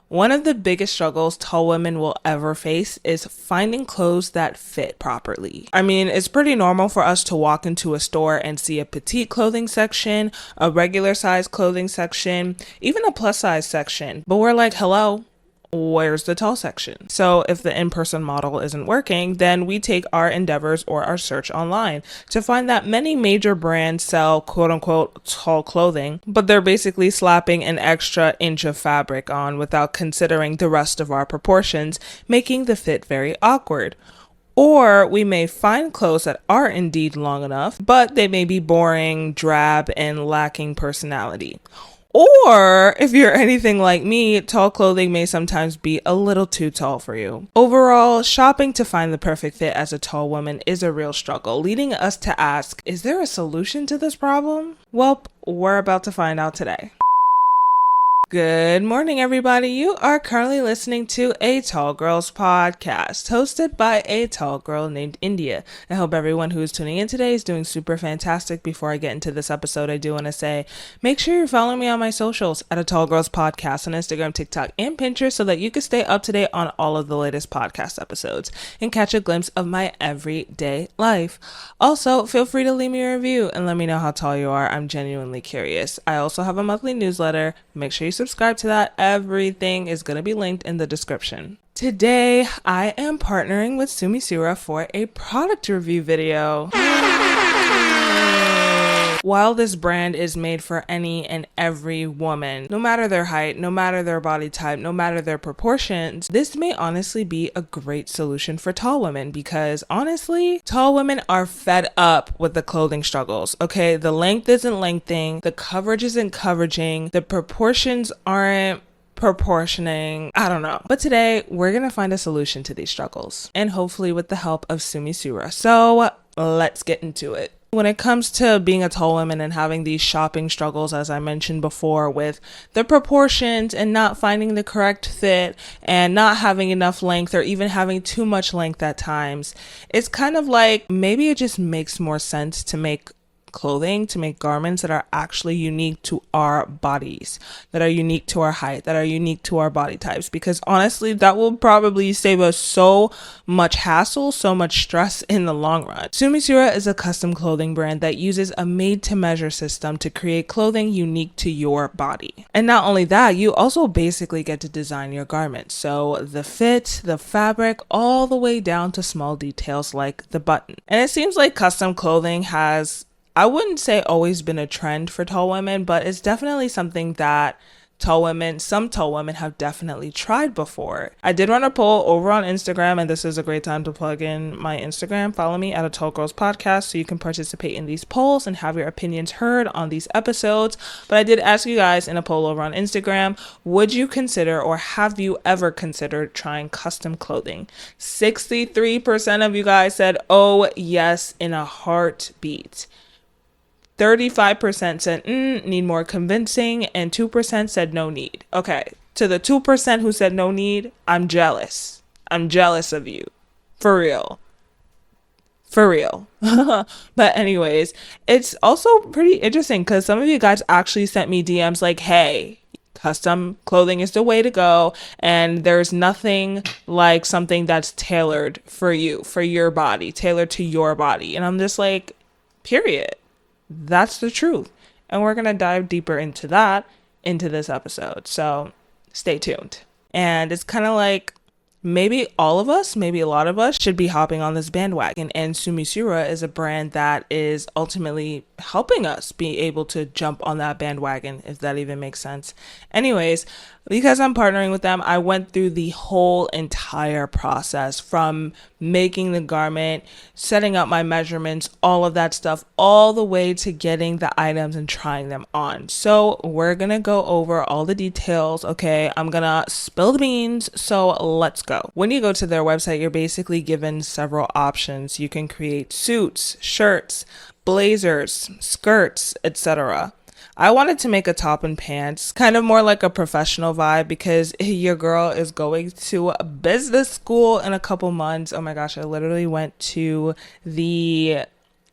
One of the biggest struggles tall women will ever face is finding clothes that fit properly. I mean, it's pretty normal for us to walk into a store and see a petite clothing section, a regular size clothing section, even a plus size section. But we're like, hello, where's the tall section? So if the in-person model isn't working, then we take our endeavors or our search online to find that many major brands sell quote unquote tall clothing, but they're basically slapping an extra inch of fabric on without considering the rest of our proportions, making the fit very awkward. Or we may find clothes that are indeed long enough, but they may be boring, drab, and lacking personality. Or if you're anything like me, tall clothing may sometimes be a little too tall for you. Overall, shopping to find the perfect fit as a tall woman is a real struggle, leading us to ask, is there a solution to this problem? Well, we're about to find out today. Good morning, everybody. You are currently listening to A Tall Girls podcast, hosted by a tall girl named India. I hope everyone who is tuning in today is doing super fantastic. Before I get into this episode, I do want to say, make sure you're following me on my socials at A Tall Girls podcast on Instagram, TikTok, and Pinterest so that you can stay up to date on all of the latest podcast episodes and catch a glimpse of my everyday life. Also, feel free to leave me a review and let me know how tall you are. I'm genuinely curious. I also have a monthly newsletter. Make sure you subscribe to that. Everything is going to be linked in the description. Today, I am partnering with Sumissura for a product review video. While this brand is made for any and every woman, no matter their height, no matter their body type, no matter their proportions, this may honestly be a great solution for tall women because honestly, tall women are fed up with the clothing struggles, okay? The length isn't lengthening, the coverage isn't coveraging, the proportions aren't proportioning. I don't know. But today, we're going to find a solution to these struggles and hopefully with the help of Sumissura. So let's get into it. When it comes to being a tall woman and having these shopping struggles, as I mentioned before, with the proportions and not finding the correct fit and not having enough length or even having too much length at times, it's kind of like maybe it just makes more sense to make clothing, to make garments that are actually unique to our bodies, that are unique to our height, that are unique to our body types, because honestly, that will probably save us so much hassle, so much stress in the long run. Sumissura is a custom clothing brand that uses a made-to-measure system to create clothing unique to your body. And not only that, you also basically get to design your garments. So the fit, the fabric, all the way down to small details like the button. And it seems like custom clothing has, I wouldn't say always been a trend for tall women, but it's definitely something that some tall women have definitely tried before. I did run a poll over on Instagram, and this is a great time to plug in my Instagram. Follow me at A Tall Girls Podcast so you can participate in these polls and have your opinions heard on these episodes. But I did ask you guys in a poll over on Instagram, would you consider or have you ever considered trying custom clothing? 63% of you guys said, oh yes, in a heartbeat. 35% said, need more convincing, and 2% said no need. Okay, to the 2% who said no need, I'm jealous. I'm jealous of you. For real. For real. But anyways, it's also pretty interesting because some of you guys actually sent me DMs like, hey, custom clothing is the way to go, and there's nothing like something that's tailored for you, for your body, tailored to your body. And I'm just like, period. That's the truth. And we're going to dive deeper into that into this episode. So stay tuned. And it's kind of like maybe all of us, maybe a lot of us should be hopping on this bandwagon. And Sumissura is a brand that is ultimately helping us be able to jump on that bandwagon, if that even makes sense. Anyways, because I'm partnering with them, I went through the whole entire process from making the garment, setting up my measurements, all of that stuff, all the way to getting the items and trying them on. So we're going to go over all the details. Okay, I'm going to spill the beans. So let's go. When you go to their website, you're basically given several options. You can create suits, shirts, blazers, skirts, etc. I wanted to make a top and pants, kind of more like a professional vibe because your girl is going to a business school in a couple months. Oh my gosh, I literally went to the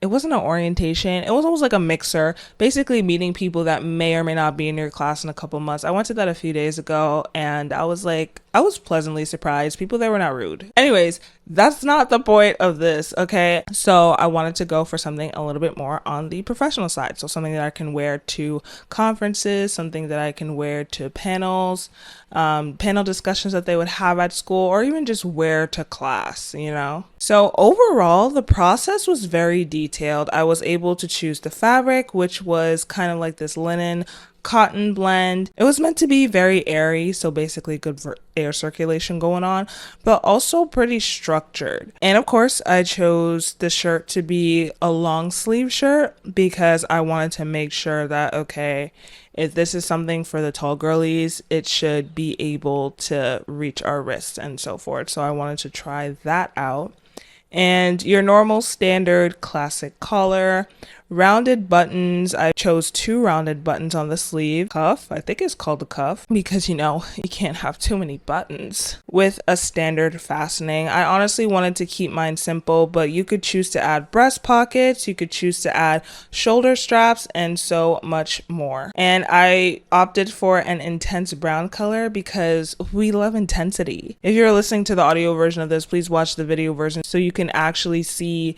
it wasn't an orientation. It was almost like a mixer, basically meeting people that may or may not be in your class in a couple months. I went to that a few days ago and I was pleasantly surprised. People there were not rude. Anyways, that's not the point of this, okay? So I wanted to go for something a little bit more on the professional side. So something that I can wear to conferences, something that I can wear to panels, panel discussions that they would have at school, or even just wear to class, you know? So overall, the process was very detailed. I was able to choose the fabric, which was kind of like this linen cotton blend. It was meant to be very airy, so basically good for air circulation going on, but also pretty structured. And of course, I chose the shirt to be a long sleeve shirt because I wanted to make sure that, okay, if this is something for the tall girlies, it should be able to reach our wrists and so forth. So I wanted to try that out. And your normal standard classic collar, rounded buttons. I chose 2 rounded buttons on the sleeve. Cuff, I think it's called a cuff because, you know, you can't have too many buttons, with a standard fastening. I honestly wanted to keep mine simple, but you could choose to add breast pockets, you could choose to add shoulder straps, and so much more. And I opted for an intense brown color because we love intensity. If you're listening to the audio version of this, please watch the video version so you can actually see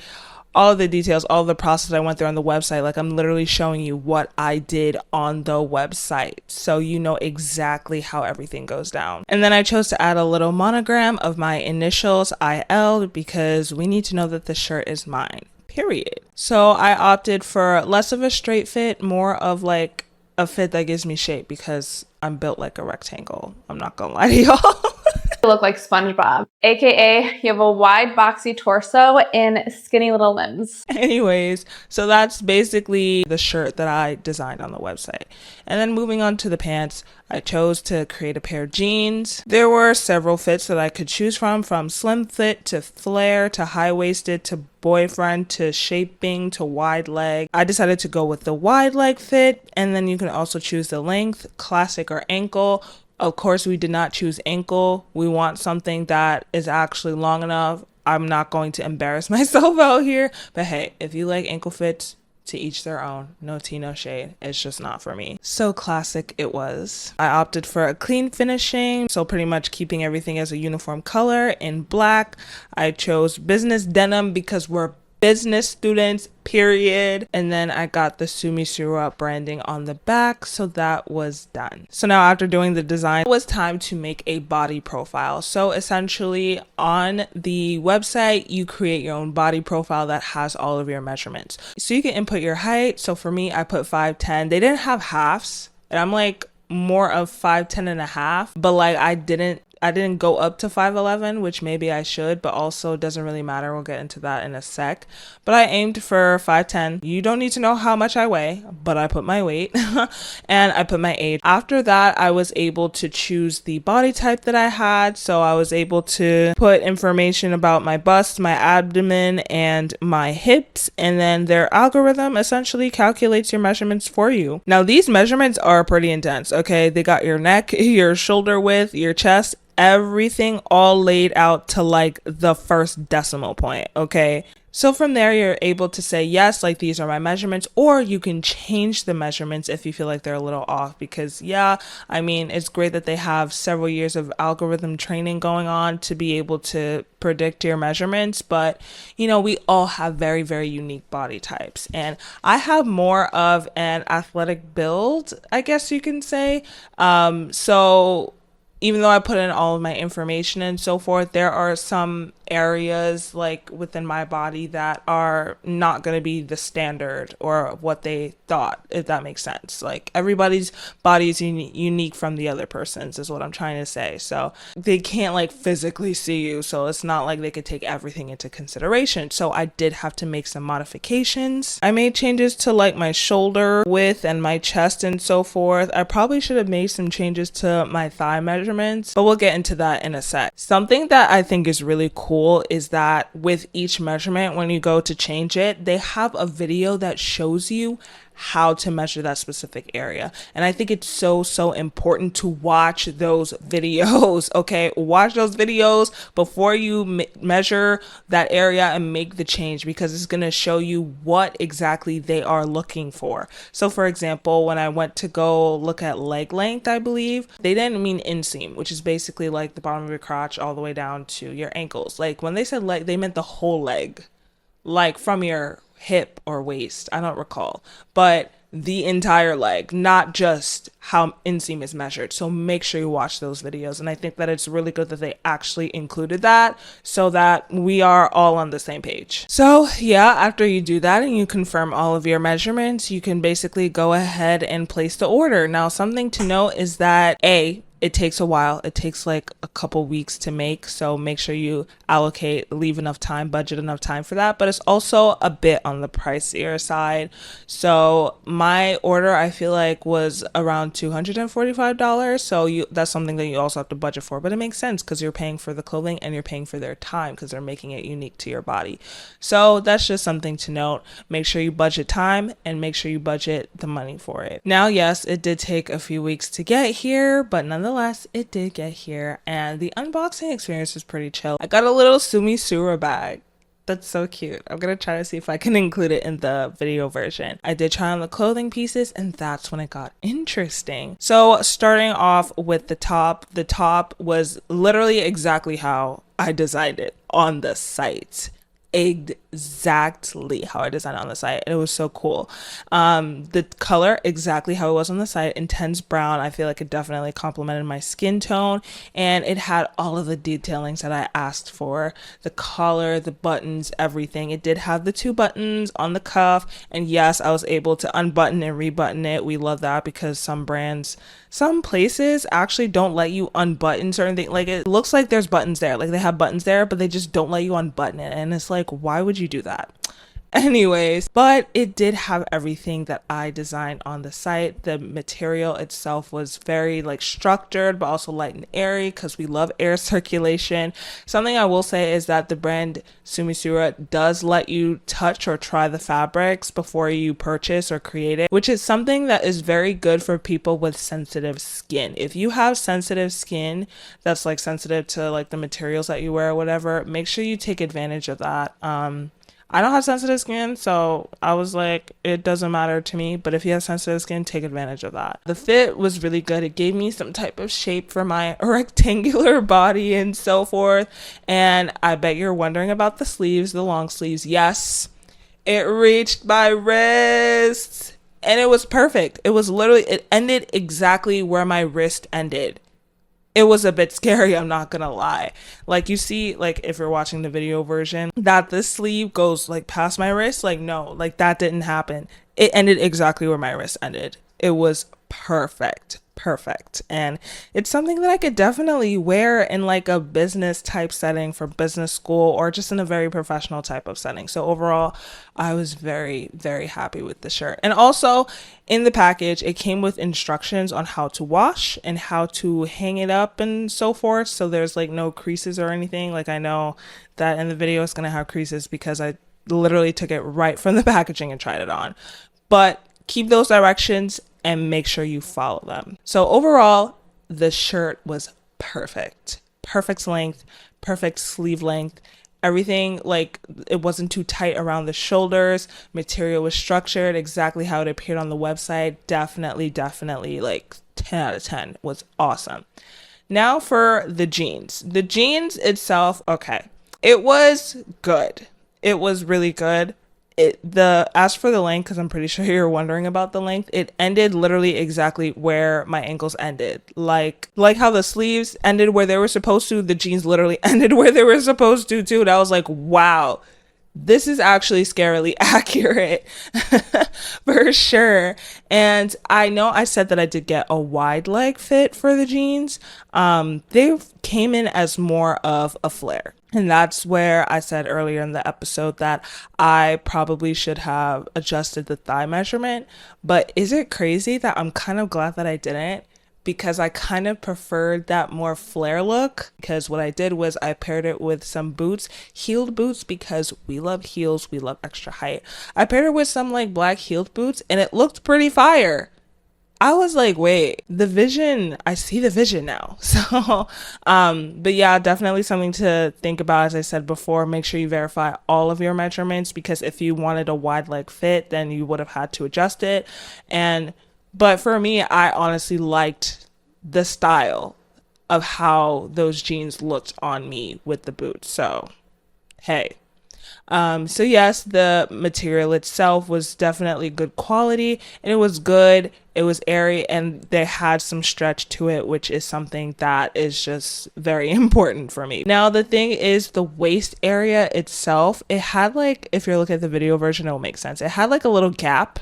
all of the details, all of the process I went through on the website. Like, I'm literally showing you what I did on the website, so you know exactly how everything goes down. And then I chose to add a little monogram of my initials, IL, because we need to know that the shirt is mine, period. So I opted for less of a straight fit, more of like a fit that gives me shape because I'm built like a rectangle. I'm not gonna lie to y'all. You look like SpongeBob, aka you have a wide boxy torso and skinny little limbs. Anyways, so that's basically the shirt that I designed on the website. And then moving on to the pants, I chose to create a pair of jeans. There were several fits that I could choose from slim fit to flare to high-waisted to boyfriend to shaping to wide leg. I decided to go with the wide leg fit, and then you can also choose the length, classic or ankle. Of course, we did not choose ankle. We want something that is actually long enough. I'm not going to embarrass myself out here, but hey, if you like ankle fits, to each their own. No tea, no shade. It's just not for me. So classic it was. I opted for a clean finishing, so pretty much keeping everything as a uniform color in black. I chose business denim because we're business students, period. And then I got the Sumissura branding on the back, so that was done. So now after doing the design, it was time to make a body profile. So essentially on the website, you create your own body profile that has all of your measurements. So you can input your height. So for me, I put 5'10". They didn't have halves, and I'm like more of 5'10 and a half, but like I didn't go up to 5'11", which maybe I should, but also doesn't really matter. We'll get into that in a sec. But I aimed for 5'10". You don't need to know how much I weigh, but I put my weight and I put my age. After that, I was able to choose the body type that I had. So I was able to put information about my bust, my abdomen, and my hips. And then their algorithm essentially calculates your measurements for you. Now, these measurements are pretty intense, okay? They got your neck, your shoulder width, your chest, everything all laid out to like the first decimal point, okay? So from there, you're able to say, yes, like these are my measurements, or you can change the measurements if you feel like they're a little off, because yeah, I mean, it's great that they have several years of algorithm training going on to be able to predict your measurements, but you know, we all have very, very unique body types, and I have more of an athletic build, I guess you can say. So even though I put in all of my information and so forth, there are some areas like within my body that are not going to be the standard or what they thought, if that makes sense. Like everybody's body is unique from the other person's is what I'm trying to say. So they can't like physically see you. So it's not like they could take everything into consideration. So I did have to make some modifications. I made changes to like my shoulder width and my chest and so forth. I probably should have made some changes to my thigh measurements, but we'll get into that in a sec. Something that I think is really cool is that with each measurement, when you go to change it, they have a video that shows you how to measure that specific area. And I think it's so important to watch those videos. Okay, watch those videos before you measure that area and make the change, because it's going to show you what exactly they are looking for. So for example, when I went to go look at leg length, I believe they didn't mean inseam, which is basically like the bottom of your crotch all the way down to your ankles. Like when they said leg, they meant the whole leg, like from your hip or waist, I don't recall, but the entire leg, not just how inseam is measured. So make sure you watch those videos. And I think that it's really good that they actually included that so that we are all on the same page. So yeah, after you do that and you confirm all of your measurements, you can basically go ahead and place the order. Now, something to note is that it takes a while. It takes like a couple weeks to make. So make sure you leave enough time, budget enough time for that. But it's also a bit on the pricier side. So my order, I feel like, was around $245. So that's something that you also have to budget for. But it makes sense because you're paying for the clothing and you're paying for their time because they're making it unique to your body. So that's just something to note. Make sure you budget time and make sure you budget the money for it. Now, yes, it did take a few weeks to get here, but nonetheless, it did get here, and the unboxing experience was pretty chill. I got a little Sumissura bag. That's so cute. I'm gonna try to see if I can include it in the video version. I did try on the clothing pieces, and that's when it got interesting. So starting off with the top was literally exactly how I designed it on the site. Exactly how I designed it on the site. It was so cool. The color exactly how it was on the site, intense brown. I feel like it definitely complemented my skin tone, and it had all of the detailings that I asked for. The collar, the buttons, everything. It did have the 2 buttons on the cuff, and yes, I was able to unbutton and rebutton it. We love that because some places actually don't let you unbutton certain things. Like it looks like there's buttons there, like they have buttons there, but they just don't let you unbutton it, and it's like, why would you do that? Anyways, but it did have everything that I designed on the site. The material itself was very like structured, but also light and airy because we love air circulation. Something I will say is that the brand Sumissura does let you touch or try the fabrics before you purchase or create it, which is something that is very good for people with sensitive skin. If you have sensitive skin that's like sensitive to like the materials that you wear or whatever, make sure you take advantage of that. I don't have sensitive skin, so I was like, it doesn't matter to me. But if you have sensitive skin, take advantage of that. The fit was really good. It gave me some type of shape for my rectangular body and so forth. And I bet you're wondering about the sleeves, the long sleeves. Yes, it reached my wrist and it was perfect. It ended exactly where my wrist ended. It was a bit scary, I'm not gonna lie. Like you see, like if you're watching the video version, that the sleeve goes like past my wrist. Like no, like that didn't happen. It ended exactly where my wrist ended. It was perfect. And it's something that I could definitely wear in like a business type setting for business school or just in a very professional type of setting. So overall, I was very, very happy with the shirt. And also in the package, it came with instructions on how to wash and how to hang it up and so forth. So there's like no creases or anything. Like I know that in the video it's going to have creases because I literally took it right from the packaging and tried it on. But keep those directions and make sure you follow them. So overall, the shirt was perfect. Perfect length, perfect sleeve length. Everything, like it wasn't too tight around the shoulders. Material was structured exactly how it appeared on the website. Definitely like 10 out of 10 was awesome. Now for the jeans. The jeans itself, okay. It was good. It was really good. As for the length, because I'm pretty sure you're wondering about the length, it ended literally exactly where my ankles ended. Like how the sleeves ended where they were supposed to, the jeans literally ended where they were supposed to too. And I was like, wow, this is actually scarily accurate for sure. And I know I said that I did get a wide leg fit for the jeans. They came in as more of a flare. And that's where I said earlier in the episode that I probably should have adjusted the thigh measurement. But is it crazy that I'm kind of glad that I didn't? because I kind of preferred that more flare look. Because what I did was I paired it with some boots, heeled boots, because we love heels, we love extra height. I paired it with some like black heeled boots and it looked pretty fire. I was like, wait, I see the vision now. So, but yeah, definitely something to think about. As I said before, make sure you verify all of your measurements, because if you wanted a wide leg fit, then you would have had to adjust it. But for me, I honestly liked the style of how those jeans looked on me with the boots. So, hey. So yes, the material itself was definitely good quality, and it was good. It was airy, and they had some stretch to it, which is something that is just very important for me. Now, the thing is, the waist area itself, it had like, if you're looking at the video version, it'll make sense. It had like a little gap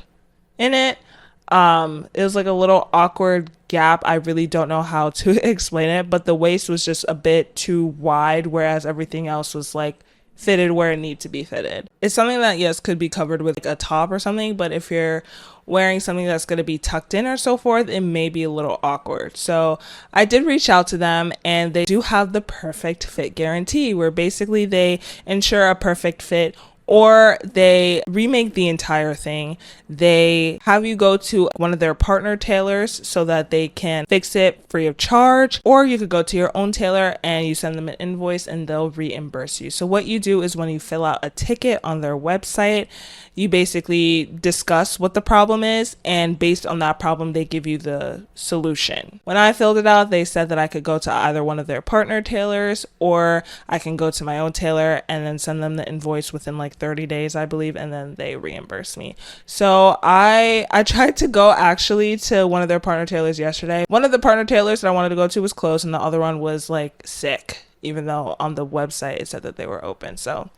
in it. It was like a little awkward gap. I really don't know how to explain it, but the waist was just a bit too wide, whereas everything else was like fitted where it needs to be fitted. It's something that, yes, could be covered with like a top or something, but if you're wearing something that's going to be tucked in or so forth, it may be a little awkward. So I did reach out to them, and they do have the perfect fit guarantee, where basically they ensure a perfect fit, or they remake the entire thing. They have you go to one of their partner tailors so that they can fix it free of charge, or you could go to your own tailor and you send them an invoice and they'll reimburse you. So what you do is, when you fill out a ticket on their website, you basically discuss what the problem is, and based on that problem, they give you the solution. When I filled it out, they said that I could go to either one of their partner tailors, or I can go to my own tailor and then send them the invoice within like 30 days, I believe, and then they reimburse me. So I tried to go actually to one of their partner tailors yesterday. One of the partner tailors that I wanted to go to was closed, and the other one was like sick, even though on the website it said that they were open. So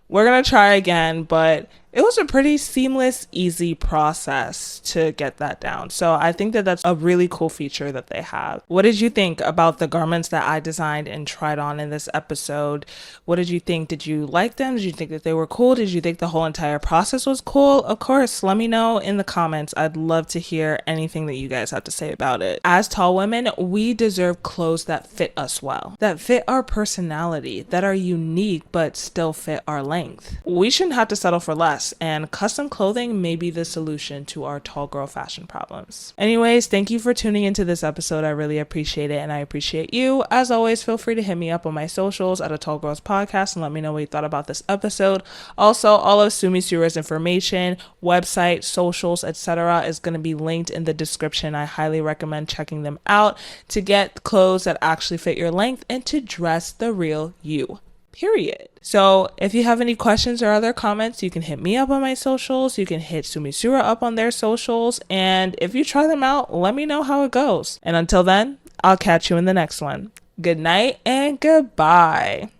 we're gonna try again, but it was a pretty seamless, easy process to get that down. So I think that that's a really cool feature that they have. What did you think about the garments that I designed and tried on in this episode? What did you think? Did you like them? Did you think that they were cool? Did you think the whole entire process was cool? Of course, let me know in the comments. I'd love to hear anything that you guys have to say about it. As tall women, we deserve clothes that fit us well, that fit our personality, that are unique but still fit our length. We shouldn't have to settle for less, and custom clothing may be the solution to our tall girl fashion problems. Anyways, thank you for tuning into this episode. I really appreciate it, and I appreciate you. As always, feel free to hit me up on my socials at A Tall Girls Podcast and let me know what you thought about this episode. Also, all of Sumissura's information, website, socials, etc. is going to be linked in the description. I highly recommend checking them out to get clothes that actually fit your length and to dress the real you. Period. So if you have any questions or other comments, you can hit me up on my socials. You can hit Sumissura up on their socials. And if you try them out, let me know how it goes. And until then, I'll catch you in the next one. Good night and goodbye.